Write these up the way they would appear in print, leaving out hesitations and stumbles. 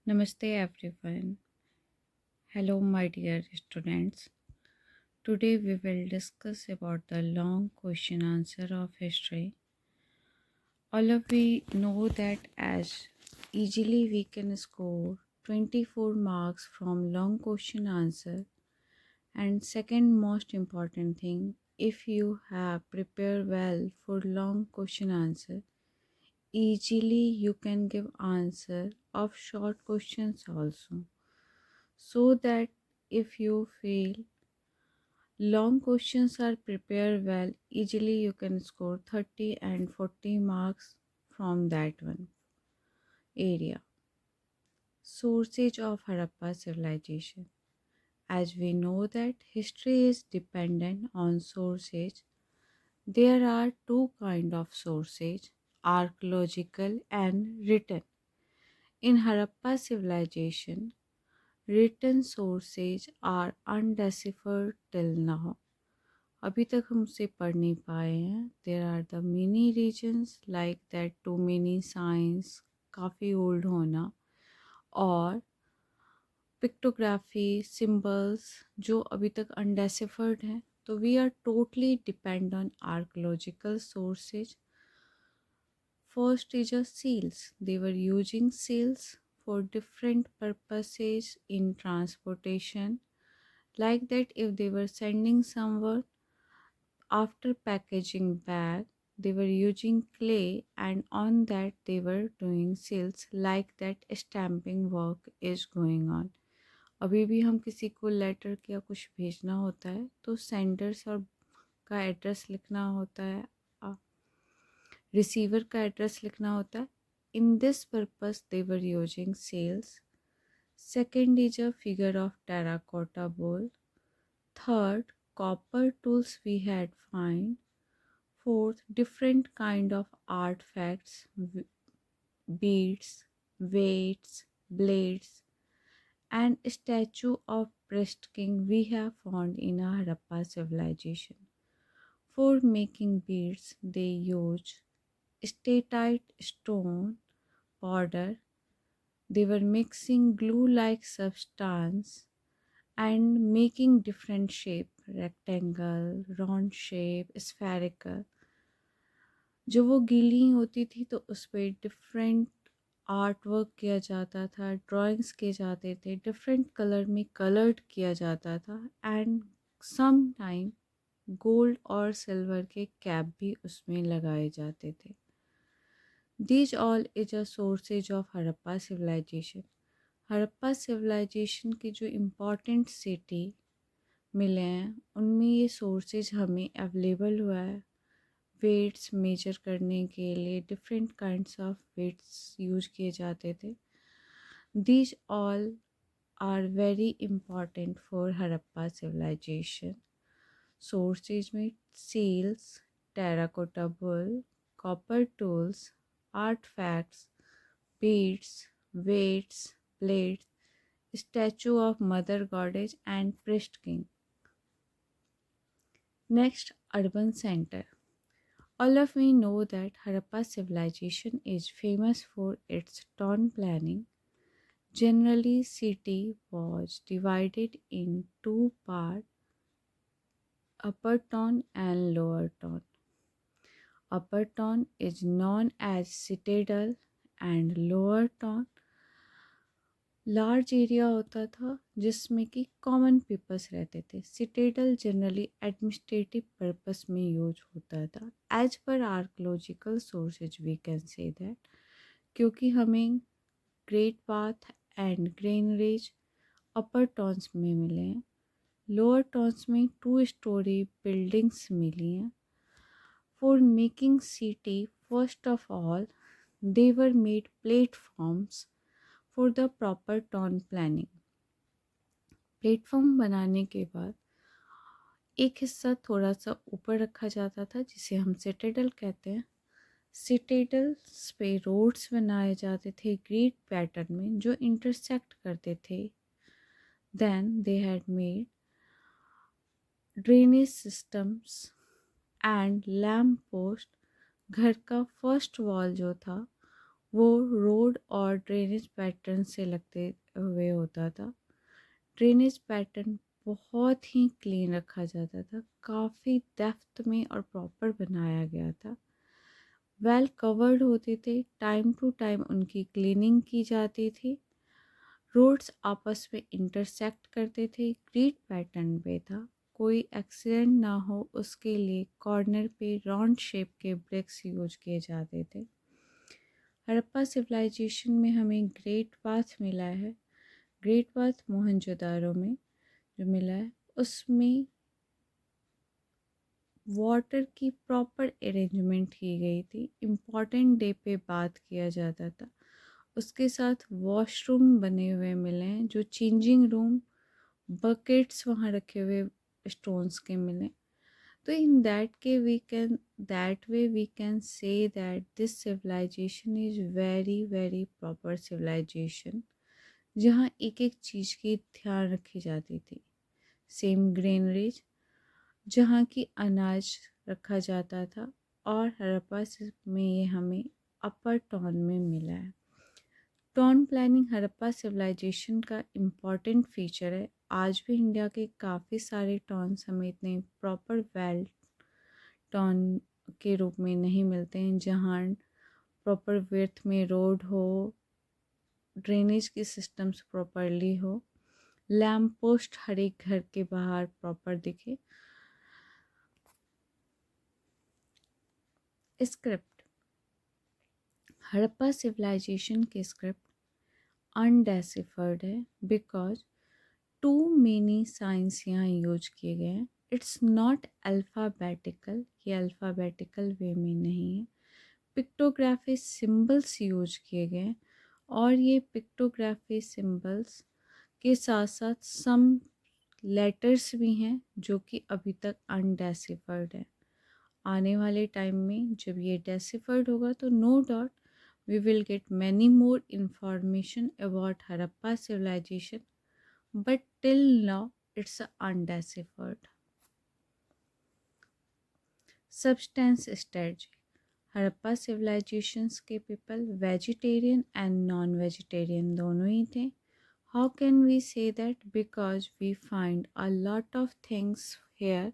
Namaste everyone. Hello my dear students. Today we will discuss about the long question answer of history. All of we know that as easily we can score 24 marks from long question answer, and second most important thing, if you have prepared well for long question answer, easily you can give answer of short questions also, so that if you feel long questions are prepared well, easily you can score 30 and 40 marks from that one area. Sources of Harappa civilization. As we know that history is dependent on sources, there are two kind of sources, archaeological and written. In Harappa civilization, written sources are undeciphered till now. अभी तक हम उसे पढ़ नहीं पाए हैं. There are the many reasons like that too many science, काफ़ी old होना, और पिक्टोग्राफी सिंबल्स जो अभी तक अनडेसिफर्ड हैं. तो we are totally depend on archaeological sources. First is a seals. They were using seals for different purposes in transportation, like that if they were sending someone, after packaging bag, they were using clay, and on that they were doing seals, like that stamping work is going on. अभी भी हम किसी को letter या कुछ भेजना होता है तो सेंडर्स और का एड्रेस लिखना होता है, रिसीवर का एड्रेस लिखना होता है. In this purpose they were using seals. Second is a figure of terracotta bull. Third, copper tools we had find. Fourth, different kind of artifacts, beads, weights, blades, and statue of breast king we have found in a Harappa civilization. For making beads, they use statite stone powder. They were mixing glue-like substance and making different shape, rectangle, round shape, spherical. जो वो गीली होती थी तो उस पर different art work किया जाता था, ड्राइंग्स किए जाते थे, डिफरेंट कलर में कलर्ड किया जाता था, एंड सम टाइम गोल्ड और सिल्वर के कैप भी उसमें लगाए जाते थे. These all is a sources of Harappa civilization. Harappa civilization की जो इम्पोर्टेंट सिटी मिले हैं उनमें ये सोर्सेज हमें अवेलेबल हुआ है. वेट्स मेजर करने के लिए different kinds of weights use किए जाते थे. These all are very important for Harappa civilisation. Sources में seals, terracotta bull, copper tools, artefacts, beads, weights, plates, statue of Mother Goddess and priest king. Next, urban center. All of we know that Harappa civilization is famous for its town planning. Generally, city was divided in two parts, upper town and lower town. Upper town is known as citadel and lower town large area होता था जिसमें कि common peoples रहते थे. Citadel generally administrative purpose में use होता था. As पर archaeological sources we can say that, क्योंकि हमें Great Bath and granaries upper towns में मिले हैं. लोअर टाउन्स में 2 स्टोरी बिल्डिंग्स मिली हैं. For making city, first of all they were made platforms for the proper town planning. Platform बनाने के बाद एक हिस्सा थोड़ा सा ऊपर रखा जाता था जिसे हम सिटेडल कहते हैं. सिटेडल्स पे रोड्स बनाए जाते थे ग्रिड पैटर्न में जो इंटरसेक्ट करते थे. Then they had made drainage systems and lamp post. घर का फर्स्ट वॉल जो था वो रोड और ड्रेनेज पैटर्न से लगते हुए होता था। ड्रेनेज पैटर्न बहुत ही क्लीन रखा जाता था, काफ़ी डेप्थ में और प्रॉपर बनाया गया था। वेल कवर्ड होते थे, टाइम टू टाइम उनकी क्लीनिंग की जाती थी। रोड्स आपस में इंटरसेक्ट करते थे, ग्रिड पैटर्न पे था। कोई एक्सीडेंट ना हो उसके लिए कॉर्नर पे राउंड शेप के ब्रिक्स यूज किए जाते थे। हड़प्पा सिविलाइजेशन में हमें ग्रेट बाथ मिला है। ग्रेट बाथ मोहनजोदारो में जो मिला है उसमें वाटर की प्रॉपर अरेंजमेंट की गई थी। इम्पॉर्टेंट डे पे बात किया जाता था। उसके साथ वॉशरूम बने हुए मिले हैं, जो चेंजिंग रूम, बकेट्स वहाँ रखे हुए स्टोन्स के मिले। तो इन that way we can say that this civilization is very very proper civilization, जहाँ एक एक चीज़ की ध्यान रखी जाती थी। सेम ग्रेनरीज जहाँ की अनाज रखा जाता था, और हड़प्पा में ये हमें अपर टॉन में मिला है। टाउन प्लानिंग हड़प्पा सिविलाइजेशन का इम्पॉर्टेंट फीचर है। आज भी इंडिया के काफ़ी सारे टाउन्स हमें इतने प्रॉपर वेल टाउन के रूप में नहीं मिलते हैं, जहाँ प्रॉपर विड्थ में रोड हो, ड्रेनेज की सिस्टम्स प्रॉपरली हो, लैम्प पोस्ट हर एक घर के बाहर प्रॉपर दिखे। स्क्रिप्ट हड़प्पा सिविलाइजेशन के स्क्रिप्ट अनडेसिफर्ड है बिकॉज टू मेनी साइंस यहाँ यूज किए गए हैं। इट्स नॉट अल्फ़ाबेटिकल, ये अल्फ़ाबेटिकल वे में नहीं है। पिक्टोग्राफी सिंबल्स यूज किए गए हैं, और ये पिक्टोग्राफी सिंबल्स के साथ साथ सम लेटर्स भी हैं जो कि अभी तक अनडेसिफर्ड है। आने वाले टाइम में जब ये डेसिफर्ड होगा तो no doubt we will get many more information about Harappa civilization, but till now it's undeciphered. Substance strategy. Harappa civilisations के people vegetarian and non vegetarian दोनों ही थे। How can we say that? Because we find a lot of things here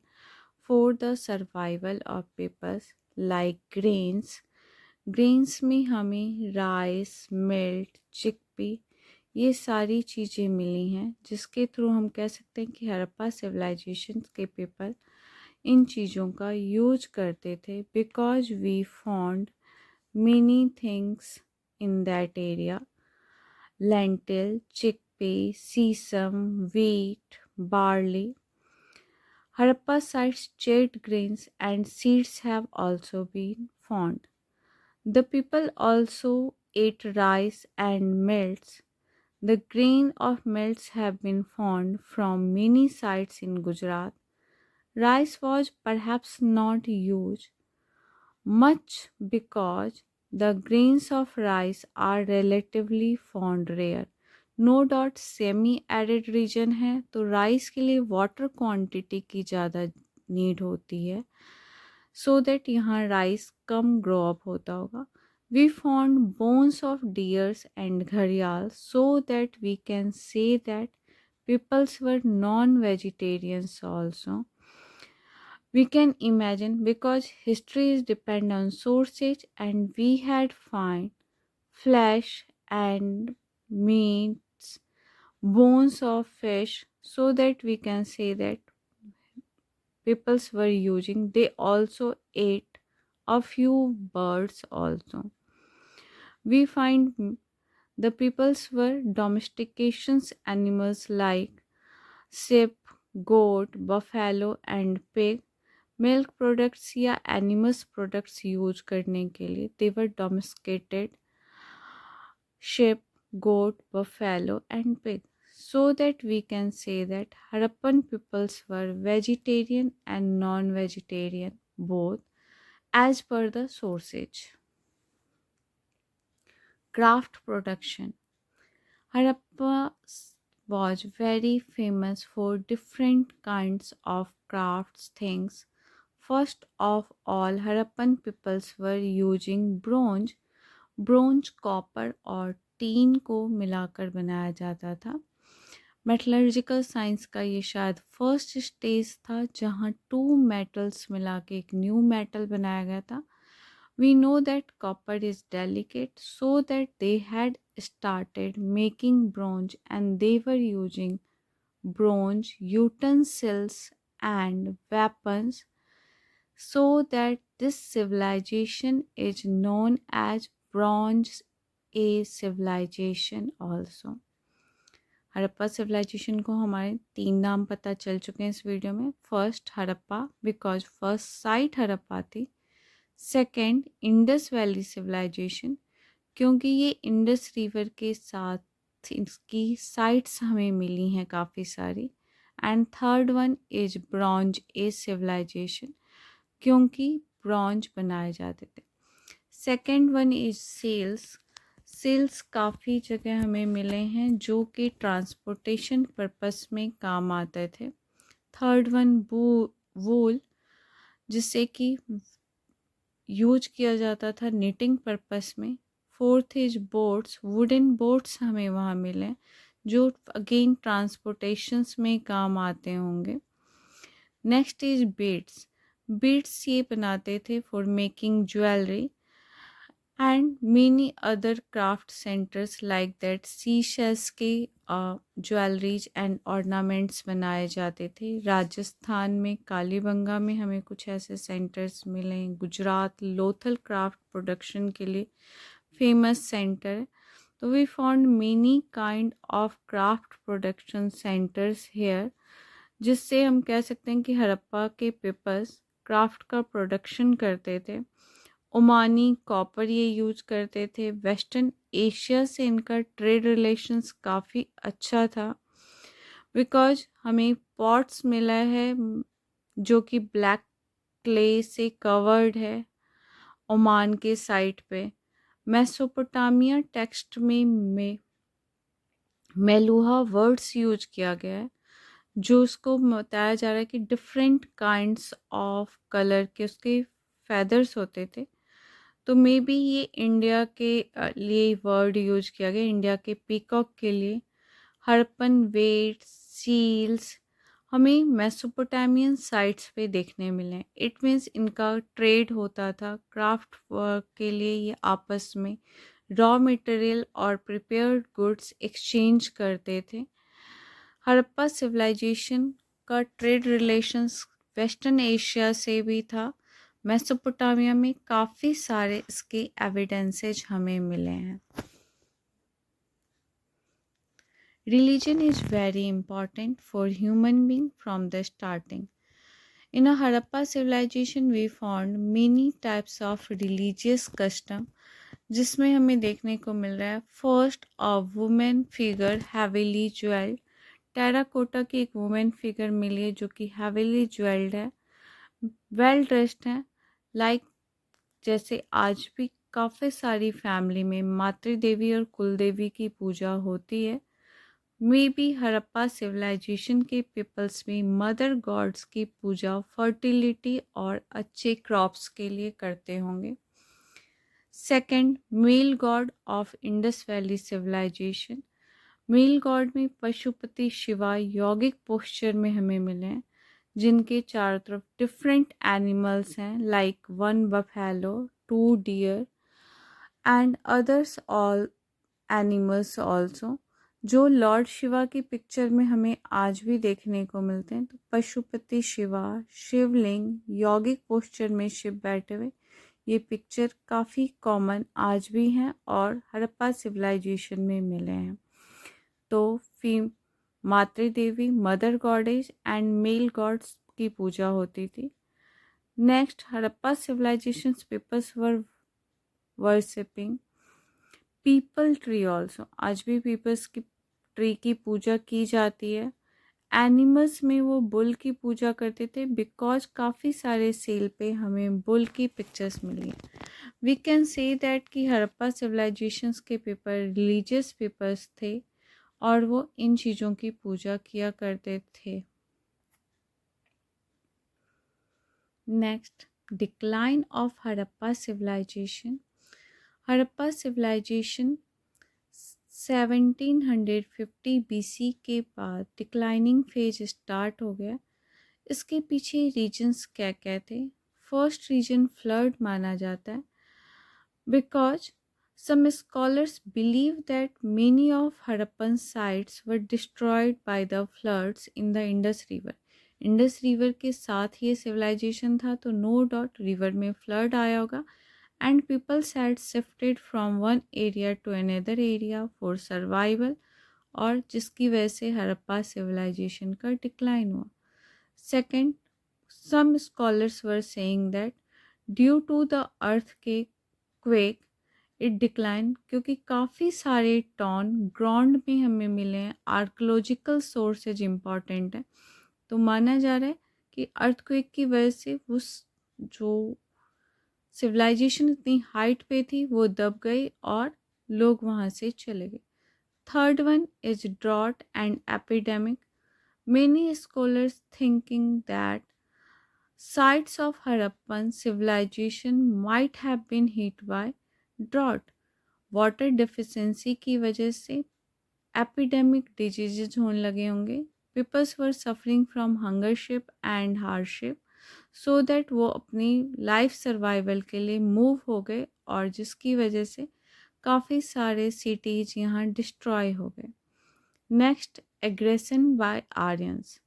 for the survival of peoples like grains. Grains में हमें rice, मिल्ट, chickpea, ये सारी चीज़ें मिली हैं, जिसके थ्रू हम कह सकते हैं कि हड़प्पा सिविलाइजेशन के पीपल इन चीज़ों का यूज करते थे। Because we found many things in that area: lentil, chickpea, sesame, wheat, barley. Harappa sites cherry grains and seeds have also been found. The people also ate rice and melts. The grain of melts have been found from many sites in Gujarat. Rice was perhaps not used much because the grains of rice are relatively found rare. No doubt semi arid region है तो rice के लिए water quantity की ज़्यादा need होती है, so that यहाँ rice कम ग्रो अप होता होगा। We found bones of deers and घड़ियाल, so that we can say that peoples were non vegetarians also. We can imagine because history is depend on sources, and we had find flesh and meats, bones of fish, so that we can say that peoples were using. They also ate a few birds also. We find the peoples were domestications animals like sheep, goat, buffalo and pig, milk products या animals products use करने के लिए दे वर domesticated sheep, goat, buffalo and pig, so that we can say that Harappan peoples were vegetarian and non-vegetarian both as per the sources. Craft production. Harappa was very famous for different kinds of crafts things. First of all, Harappan peoples were using bronze. Bronze, copper और tin को मिलाकर बनाया जाता था। Metallurgical science का ये शायद first stage था जहाँ टू मेटल्स मिला के एक न्यू मेटल बनाया गया था। We know that copper is delicate, so that they had started making bronze and they were using bronze utensils and weapons, so that this civilization is known as Bronze Age civilization also. Harappa civilization को हमारे 3 नाम पता चल चुके हैं इस video में। First Harappa because first site Harappa थी। सेकंड इंडस वैली सिविलाइजेशन क्योंकि ये इंडस रिवर के साथ इसकी साइट्स हमें मिली हैं काफ़ी सारी। And third one is bronze age civilization क्योंकि ब्रॉन्ज बनाए जाते थे। Second one is seals. Seals काफ़ी जगह हमें मिले हैं जो कि ट्रांसपोर्टेशन पर्पस में काम आते थे। थर्ड वन वूल जिससे कि यूज किया जाता था निटिंग पर्पस में। Fourth is boats, wooden boats हमें वहाँ मिले जो अगेन ट्रांसपोर्टेशंस में काम आते होंगे। Next is beads. बीड्स ये बनाते थे for making jewellery and many other craft centres like that seashells के ज्वेलरीज एंड ऑर्नामेंट्स बनाए जाते थे। राजस्थान में कालीबंगा में हमें कुछ ऐसे सेंटर्स मिले हैं। गुजरात लोथल क्राफ्ट प्रोडक्शन के लिए फेमस सेंटर है। तो we found many kind of craft production centres here, जिससे हम कह सकते हैं कि हड़प्पा के पीपल्स क्राफ्ट का प्रोडक्शन करते थे। ओमानी कॉपर ये यूज करते थे। वेस्टर्न एशिया से इनका ट्रेड रिलेशंस काफ़ी अच्छा था बिकॉज हमें पॉट्स मिला है जो कि ब्लैक क्ले से कवर्ड है ओमान के साइट पे। मेसोपोटामिया टेक्स्ट में मेलुहा वर्ड्स यूज किया गया है जो उसको बताया जा रहा है कि डिफरेंट काइंड्स ऑफ कलर के उसके फेदर्स होते थे। तो मे बी ये इंडिया के लिए वर्ड यूज किया गया, इंडिया के पीकॉक के लिए। हड़प्पन वेट्स सील्स हमें मेसोपोटामियन साइट्स पे देखने मिले। इट मीन्स इनका ट्रेड होता था क्राफ्ट वर्क के लिए। ये आपस में रॉ मटेरियल और प्रिपेयर्ड गुड्स एक्सचेंज करते थे। हड़प्पा सिविलाइजेशन का ट्रेड रिलेशंस वेस्टर्न एशिया से भी था। मेसोपोटामिया में काफ़ी सारे इसके एविडेंसेज हमें मिले हैं। Religion is very important for human being from the starting. In a Harappa civilization, we found many types of religious custom, जिसमें हमें देखने को मिल रहा है first a women figure heavily jewelled. Terracotta की एक वुमेन फिगर मिली है जो कि हैवीली ज्वेल्ड है, वेल ड्रेस्ड है। लाइक जैसे आज भी काफ़ी सारी फैमिली में मातृ देवी और कुल देवी की पूजा होती है। मे बी हड़प्पा सिविलाइजेशन के पीपल्स में मदर गॉड्स की पूजा फर्टिलिटी और अच्छे क्रॉप्स के लिए करते होंगे। Second, male god of Indus valley civilization. Male god में पशुपति शिवा यौगिक पोस्चर में हमें मिले हैं जिनके चारों तरफ डिफरेंट एनिमल्स हैं like 1 buffalo, 2 deer and others all animals also, जो लॉर्ड शिवा की पिक्चर में हमें आज भी देखने को मिलते हैं। तो पशुपति शिवा, शिवलिंग, यौगिक पोस्चर में शिव बैठे हुए, ये पिक्चर काफ़ी कॉमन आज भी हैं और हड़प्पा सिविलाइजेशन में मिले हैं। तो मातृ देवी, mother goddess and male gods की पूजा होती थी। Next, Harappa civilisation peoples were worshipping peepal tree also. आज भी पीपल्स की ट्री की पूजा की जाती है। एनिमल्स में वो बुल की पूजा करते थे बिकॉज काफ़ी सारे सेल पे हमें बुल की पिक्चर्स मिली। वी कैन से दैट कि हड़प्पा सिविलाइजेशंस के पेपर रिलीजियस पेपर्स थे और वो इन चीज़ों की पूजा किया करते थे। Next, decline of Harappa civilization. Harappa civilization 1750 BC के बाद डिक्लाइनिंग फेज स्टार्ट हो गया। इसके पीछे रीजन्स क्या क्या थे? फर्स्ट रीजन फ्लड माना जाता है, because some scholars believe that many of Harappan sites were destroyed by the floods in the Indus River. Indus river के साथ ये सिविलाइजेशन था, तो नो डाउट रिवर में फ्लड आया होगा and peoples had shifted from one area to another area for survival, और जिसकी वजह से हड़प्पा सिविलाइजेशन का डिक्लाइन हुआ। Second, some scholars were saying that due to the earthquake it decline, क्योंकि काफ़ी सारे टॉन ग्राउंड में हमें मिले हैं। आर्कोलॉजिकल सोर्सेज इम्पॉर्टेंट है, तो माना जा रहा है कि अर्थक्वेक की वजह से उस जो सिविलाइजेशन इतनी हाइट पे थी वो दब गई और लोग वहाँ से चले गए। Third one is drought and epidemic. Many scholars thinking that sites of Harappan civilization might have been hit by drought, water deficiency की वजह से एपिडेमिक डिजीजेज होने लगे होंगे। Peoples were suffering from hungership and hardship, so that वो अपनी life survival के लिए मूव हो गए, और जिसकी वजह से काफ़ी सारे सिटीज़ यहाँ डिस्ट्रॉय हो गए। Next, aggression by Aryans.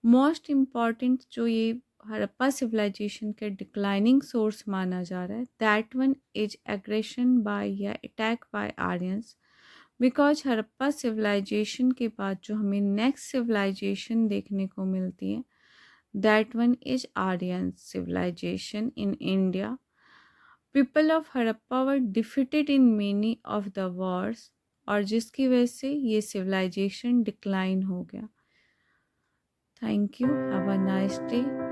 Most important जो ये हड़प्पा सिविलाइजेशन के डिक्लाइनिंग सोर्स माना जा रहा है, that one is aggression by या attack by Aryans, because Harappa civilisation के बाद जो हमें नेक्स्ट सिविलाइजेशन देखने को मिलती है, that one is Aryan civilization in India. People of Harappa were defeated in many of the wars, और जिसकी वजह से ये सिविलाइजेशन डिक्लाइन हो गया। Thank you. Have a nice day.